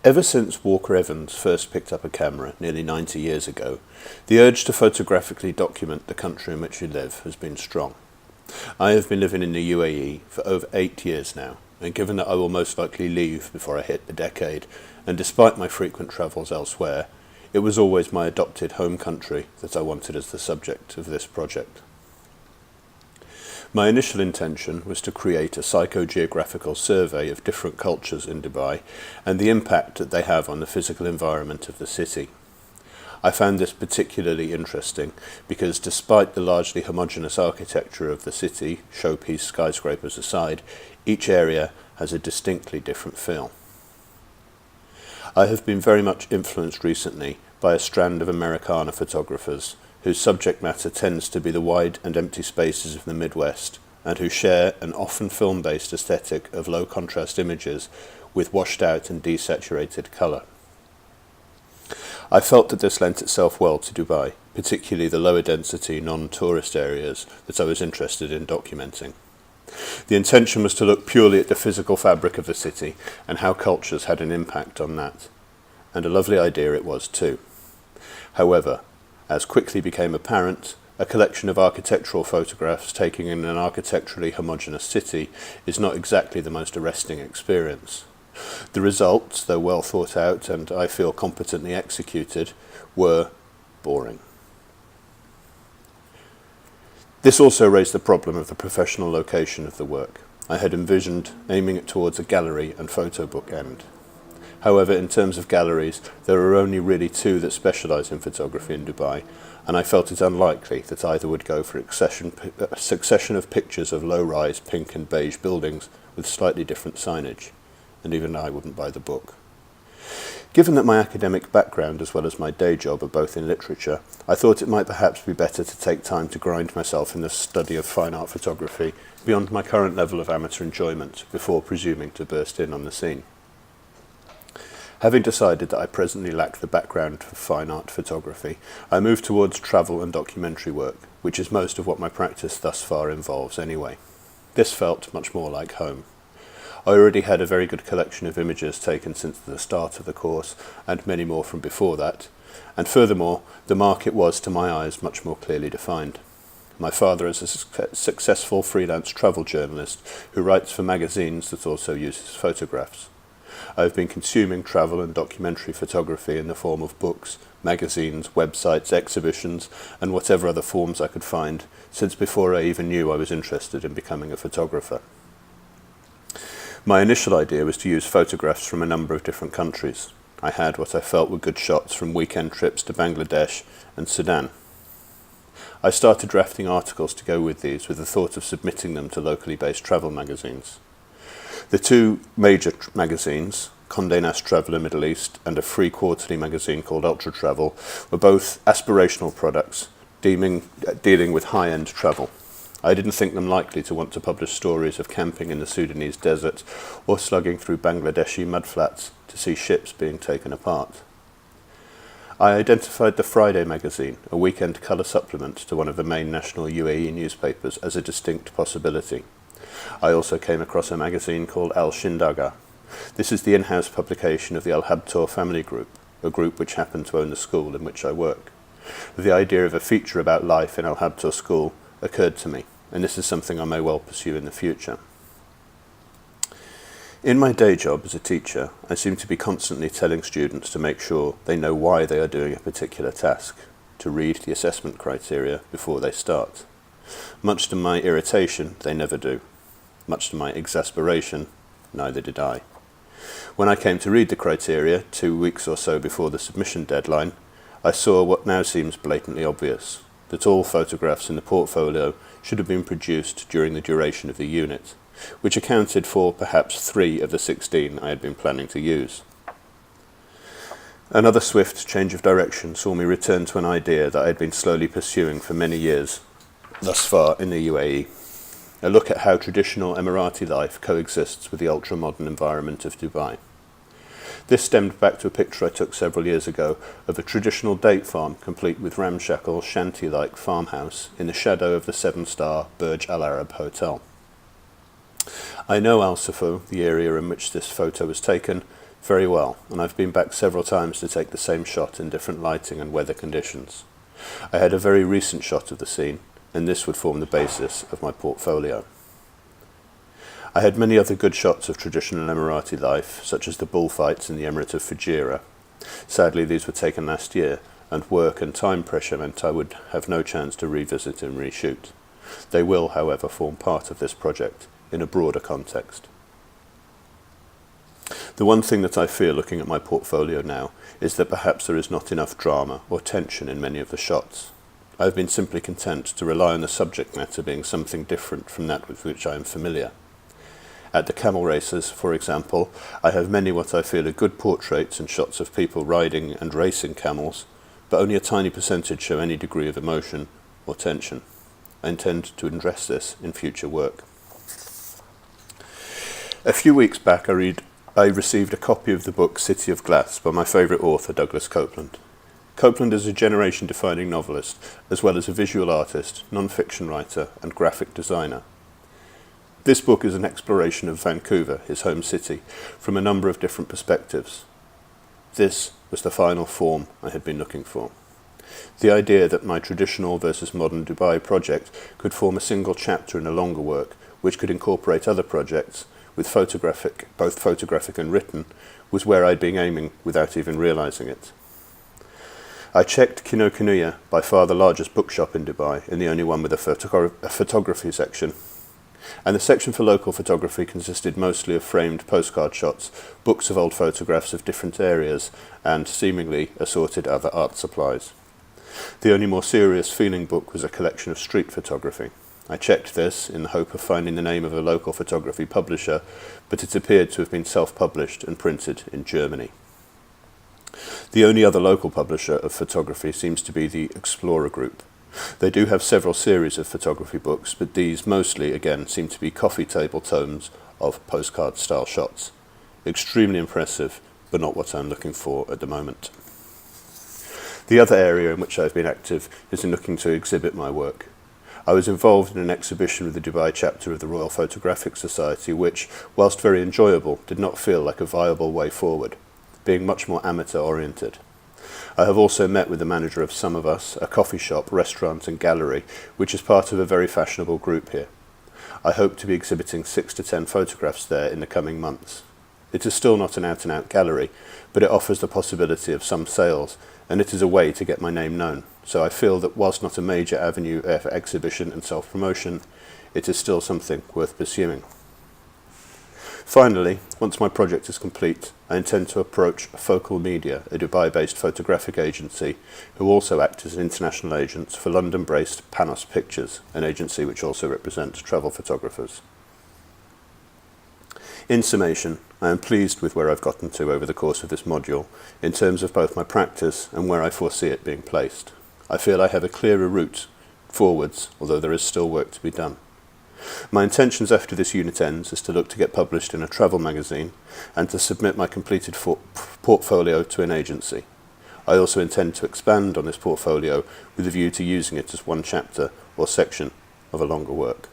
Ever since Walker Evans first picked up a camera nearly 90 years ago, the urge to photographically document the country in which we live has been strong. I have been living in the UAE for over 8 years now, and given that I will most likely leave before I hit the decade, and despite my frequent travels elsewhere, it was always my adopted home country that I wanted as the subject of this project. My initial intention was to create a psychogeographical survey of different cultures in Dubai and the impact that they have on the physical environment of the city. I found this particularly interesting because despite the largely homogeneous architecture of the city, showpiece skyscrapers aside, each area has a distinctly different feel. I have been very much influenced recently by a strand of Americana photographers whose subject matter tends to be the wide and empty spaces of the Midwest, and who share an often film-based aesthetic of low-contrast images with washed-out and desaturated colour. I felt that this lent itself well to Dubai, particularly the lower-density, non-tourist areas that I was interested in documenting. The intention was to look purely at the physical fabric of the city and how cultures had an impact on that, and a lovely idea it was too. However, as quickly became apparent, a collection of architectural photographs taken in an architecturally homogeneous city is not exactly the most arresting experience. The results, though well thought out and I feel competently executed, were boring. This also raised the problem of the professional location of the work. I had envisioned aiming it towards a gallery and photo book end. However, in terms of galleries, there are only really two that specialise in photography in Dubai, and I felt it unlikely that either would go for a succession of pictures of low-rise pink and beige buildings with slightly different signage, and even I wouldn't buy the book. Given that my academic background as well as my day job are both in literature, I thought it might perhaps be better to take time to grind myself in the study of fine art photography beyond my current level of amateur enjoyment before presuming to burst in on the scene. Having decided that I presently lack the background for fine art photography, I moved towards travel and documentary work, which is most of what my practice thus far involves anyway. This felt much more like home. I already had a very good collection of images taken since the start of the course, and many more from before that, and furthermore, the market was, to my eyes, much more clearly defined. My father is a successful freelance travel journalist who writes for magazines that also uses photographs. I have been consuming travel and documentary photography in the form of books, magazines, websites, exhibitions, and whatever other forms I could find, since before I even knew I was interested in becoming a photographer. My initial idea was to use photographs from a number of different countries. I had what I felt were good shots from weekend trips to Bangladesh and Sudan. I started drafting articles to go with these with the thought of submitting them to locally based travel magazines. The two major magazines, Condé Nast Traveller Middle East and a free quarterly magazine called Ultra Travel, were both aspirational products dealing with high-end travel. I didn't think them likely to want to publish stories of camping in the Sudanese desert or slugging through Bangladeshi mudflats to see ships being taken apart. I identified the Friday magazine, a weekend colour supplement to one of the main national UAE newspapers, as a distinct possibility. I also came across a magazine called Al Shindaga. This is the in-house publication of the Al Habtoor family group, a group which happened to own the school in which I work. The idea of a feature about life in Al Habtoor school occurred to me, and this is something I may well pursue in the future. In my day job as a teacher, I seem to be constantly telling students to make sure they know why they are doing a particular task, to read the assessment criteria before they start. Much to my irritation, they never do. Much to my exasperation, neither did I. When I came to read the criteria 2 weeks or so before the submission deadline, I saw what now seems blatantly obvious, that all photographs in the portfolio should have been produced during the duration of the unit, which accounted for perhaps 3 of the 16 I had been planning to use. Another swift change of direction saw me return to an idea that I had been slowly pursuing for many years thus far in the UAE. A look at how traditional Emirati life coexists with the ultra-modern environment of Dubai. This stemmed back to a picture I took several years ago of a traditional date farm complete with ramshackle, shanty-like farmhouse in the shadow of the 7-star Burj Al Arab Hotel. I know Al Safo, the area in which this photo was taken, very well, and I've been back several times to take the same shot in different lighting and weather conditions. I had a very recent shot of the scene, and this would form the basis of my portfolio. I had many other good shots of traditional Emirati life, such as the bullfights in the Emirate of Fujairah. Sadly, these were taken last year, and work and time pressure meant I would have no chance to revisit and reshoot. They will, however, form part of this project in a broader context. The one thing that I fear looking at my portfolio now is that perhaps there is not enough drama or tension in many of the shots. I have been simply content to rely on the subject matter being something different from that with which I am familiar. At the camel races, for example, I have many what I feel are good portraits and shots of people riding and racing camels, but only a tiny percentage show any degree of emotion or tension. I intend to address this in future work. A few weeks back I received a copy of the book City of Glass by my favourite author, Douglas Copeland. Copeland is a generation-defining novelist, as well as a visual artist, non-fiction writer and graphic designer. This book is an exploration of Vancouver, his home city, from a number of different perspectives. This was the final form I had been looking for. The idea that my traditional versus modern Dubai project could form a single chapter in a longer work, which could incorporate other projects, with both photographic and written, was where I'd been aiming without even realising it. I checked Kinokuniya, by far the largest bookshop in Dubai, and the only one with a photography section. And the section for local photography consisted mostly of framed postcard shots, books of old photographs of different areas, and seemingly assorted other art supplies. The only more serious feeling book was a collection of street photography. I checked this in the hope of finding the name of a local photography publisher, but it appeared to have been self-published and printed in Germany. The only other local publisher of photography seems to be the Explorer Group. They do have several series of photography books, but these mostly, again, seem to be coffee table tomes of postcard-style shots. Extremely impressive, but not what I'm looking for at the moment. The other area in which I've been active is in looking to exhibit my work. I was involved in an exhibition with the Dubai chapter of the Royal Photographic Society, which, whilst very enjoyable, did not feel like a viable way forward, being much more amateur-oriented. I have also met with the manager of Some of Us, a coffee shop, restaurant and gallery, which is part of a very fashionable group here. I hope to be exhibiting 6 to 10 photographs there in the coming months. It is still not an out-and-out gallery, but it offers the possibility of some sales, and it is a way to get my name known. So I feel that whilst not a major avenue for exhibition and self-promotion, it is still something worth pursuing. Finally, once my project is complete, I intend to approach Focal Media, a Dubai-based photographic agency, who also act as international agents for London-based Panos Pictures, an agency which also represents travel photographers. In summation, I am pleased with where I've gotten to over the course of this module, in terms of both my practice and where I foresee it being placed. I feel I have a clearer route forwards, although there is still work to be done. My intentions after this unit ends is to look to get published in a travel magazine and to submit my completed portfolio to an agency. I also intend to expand on this portfolio with a view to using it as one chapter or section of a longer work.